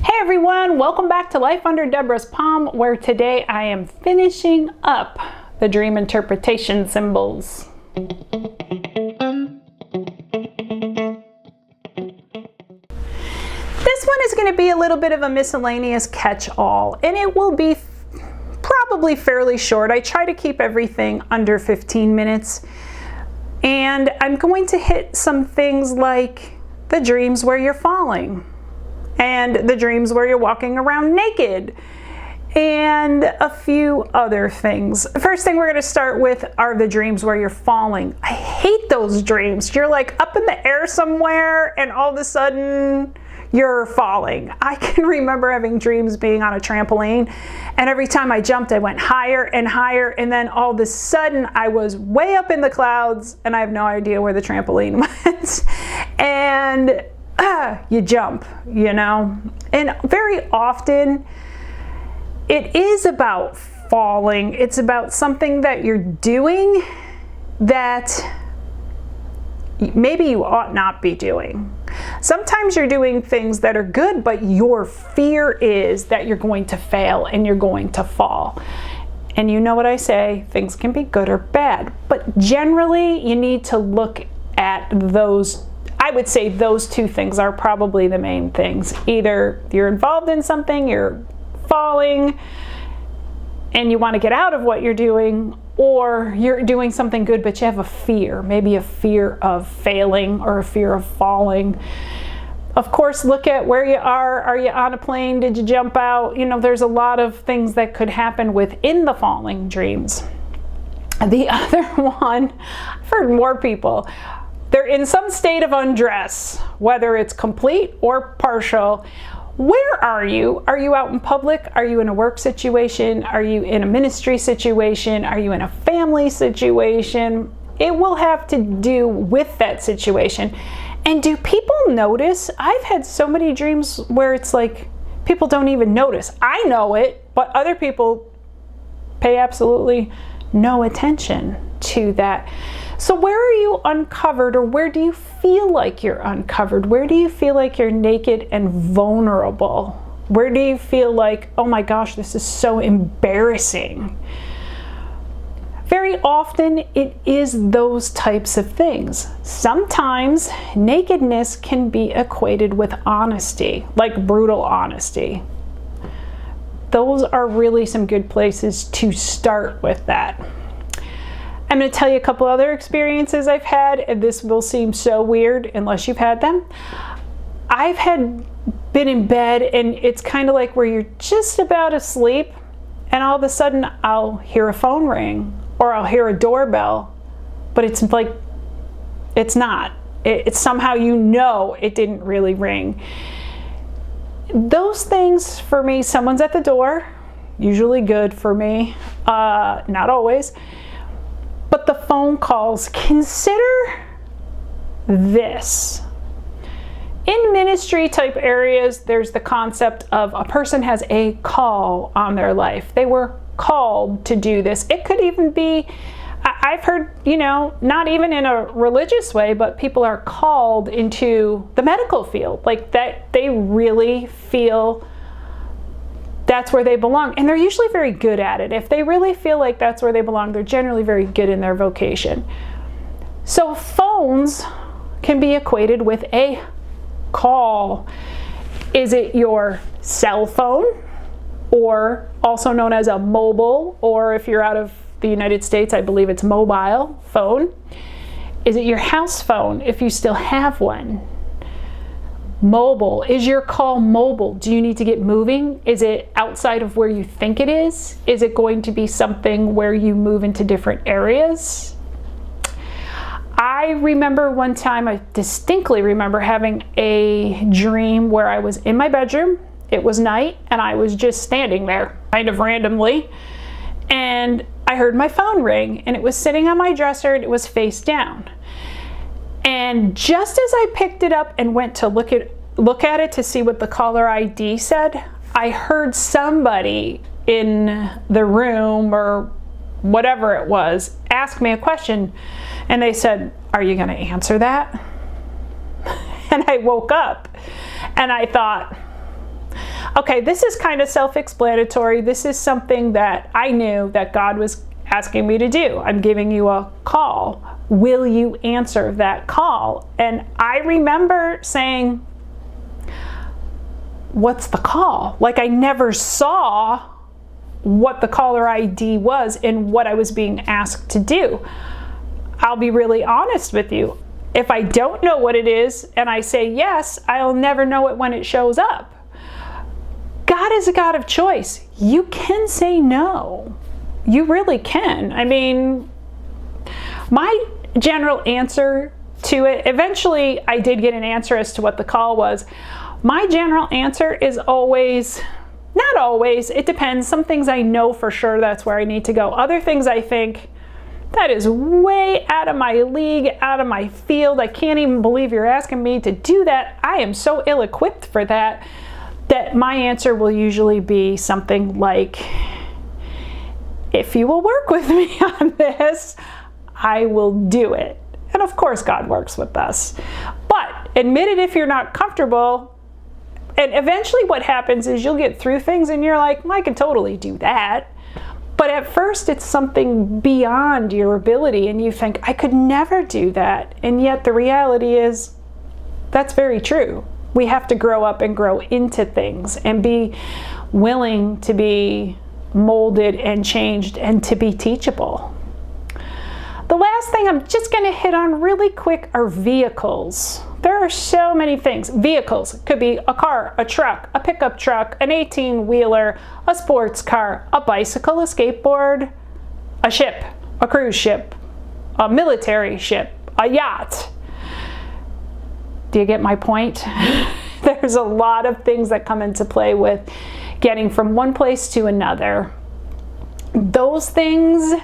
Hey everyone, welcome back to Life Under Deborah's Palm, where today I am finishing up the dream interpretation symbols. This one is going to be a little bit of a miscellaneous catch-all, and it will be probably fairly short. I try to keep everything under 15 minutes, and I'm going to hit some things like the dreams where you're falling, and the dreams where you're walking around naked, and a few other things. The first thing we're going to start with are the dreams where you're falling. I hate those dreams. You're like up in the air somewhere and all of a sudden you're falling. I can remember having dreams being on a trampoline, and every time I jumped I went higher and higher, and then all of a sudden I was way up in the clouds and I have no idea where the trampoline went. And you jump, you know. And very often it is about falling. It's about something that you're doing that maybe you ought not be doing. Sometimes you're doing things that are good, but your fear is that you're going to fail and you're going to fall. And you know what I say, things can be good or bad, but generally you need to look at those. I would say those two things are probably the main things. Either you're involved in something, you're falling, and you want to get out of what you're doing, or you're doing something good but you have a fear, maybe a fear of failing or a fear of falling. Of course, look at where you are. Are you on a plane? Did you jump out? You know, there's a lot of things that could happen within the falling dreams. The other one, I've heard more people, they're in some state of undress, whether it's complete or partial. Where are you? Are you out in public? Are you in a work situation? Are you in a ministry situation? Are you in a family situation? It will have to do with that situation. And do people notice? I've had so many dreams where it's like people don't even notice. I know it, but other people pay absolutely no attention to that. So where are you uncovered, or where do you feel like you're uncovered? Where do you feel like you're naked and vulnerable? Where do you feel like, oh my gosh, this is so embarrassing? Very often it is those types of things. Sometimes nakedness can be equated with honesty, like brutal honesty. Those are really some good places to start with that. I'm going to tell you a couple other experiences I've had, and this will seem so weird unless you've had them. I've been in bed, and it's kind of like where you're just about asleep, and all of a sudden I'll hear a phone ring or I'll hear a doorbell, but it's like, it's not. It's somehow, you know, it didn't really ring. Those things, for me, someone's at the door, usually good for me, not always. But the phone calls, consider this. In ministry type areas, there's the concept of a person has a call on their life. They were called to do this. It could even be, I've heard, you know, not even in a religious way, but people are called into the medical field, like that they really feel that's where they belong, and they're usually very good at it. If they really feel like that's where they belong, they're generally very good in their vocation. So phones can be equated with a call. Is it your cell phone, or also known as a mobile, or if you're out of the United States, I believe it's mobile phone? Is it your house phone, if you still have one? Mobile. Is your call mobile? Do you need to get moving? Is it outside of where you think it is? Is it going to be something where you move into different areas? I remember one time, I distinctly remember having a dream where I was in my bedroom. It was night, and I was just standing there kind of randomly, and I heard my phone ring, and it was sitting on my dresser, and it was face down. And just as I picked it up and went to look at it to see what the caller ID said, I heard somebody in the room or whatever it was ask me a question, and they said, "Are you going to answer that?" And I woke up and I thought, Okay, this is kind of self-explanatory. This is something that I knew that God was asking me to do. I'm giving you a call. Will you answer that call? And I remember saying, what's the call? Like, I never saw what the caller ID was and what I was being asked to do. I'll be really honest with you. If I don't know what it is and I say yes, I'll never know it when it shows up. God is a God of choice. You can say no. You really can. I mean, my general answer to it, eventually I did get an answer as to what the call was. My general answer is always, not always, it depends. Some things I know for sure that's where I need to go. Other things I think, that is way out of my league, out of my field. I can't even believe you're asking me to do that. I am so ill-equipped for that, that my answer will usually be something like, if you will work with me on this, I will do it. And of course God works with us. But admit it if you're not comfortable. And eventually what happens is you'll get through things and you're like, I can totally do that. But at first it's something beyond your ability and you think, I could never do that. And yet the reality is, that's very true. We have to grow up and grow into things and be willing to be molded and changed and to be teachable. The last thing I'm just going to hit on really quick are vehicles. There are so many things. Vehicles could be a car, a truck, a pickup truck, an 18-wheeler, a sports car, a bicycle, a skateboard, a ship, a cruise ship, a military ship, a yacht. Do you get my point? There's a lot of things that come into play with getting from one place to another. Those things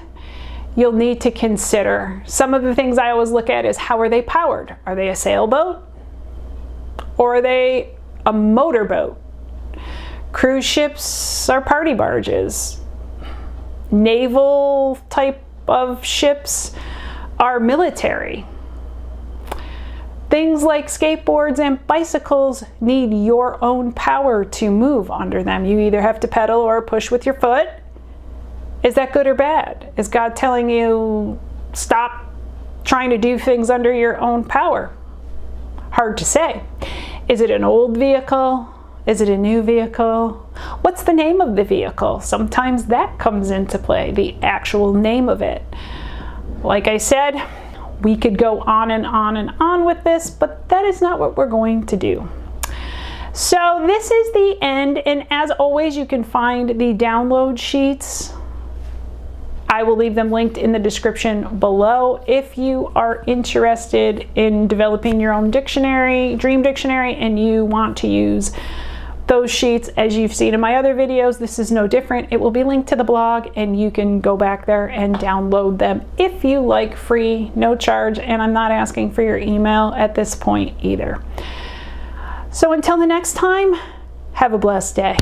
you'll need to consider. Some of the things I always look at is, how are they powered? Are they a sailboat? Or are they a motorboat? Cruise ships are party barges. Naval type of ships are military. Things like skateboards and bicycles need your own power to move under them. You either have to pedal or push with your foot. Is that good or bad? Is God telling you, stop trying to do things under your own power? Hard to say. Is it an old vehicle? Is it a new vehicle? What's the name of the vehicle? Sometimes that comes into play, the actual name of it. Like I said, we could go on and on and on with this, but that is not what we're going to do. So this is the end, and as always, you can find the download sheets. I will leave them linked in the description below. If you are interested in developing your own dictionary, dream dictionary, and you want to use those sheets as you've seen in my other videos, this is no different. It will be linked to the blog and you can go back there and download them if you like, free, no charge, and I'm not asking for your email at this point either. So until the next time, have a blessed day.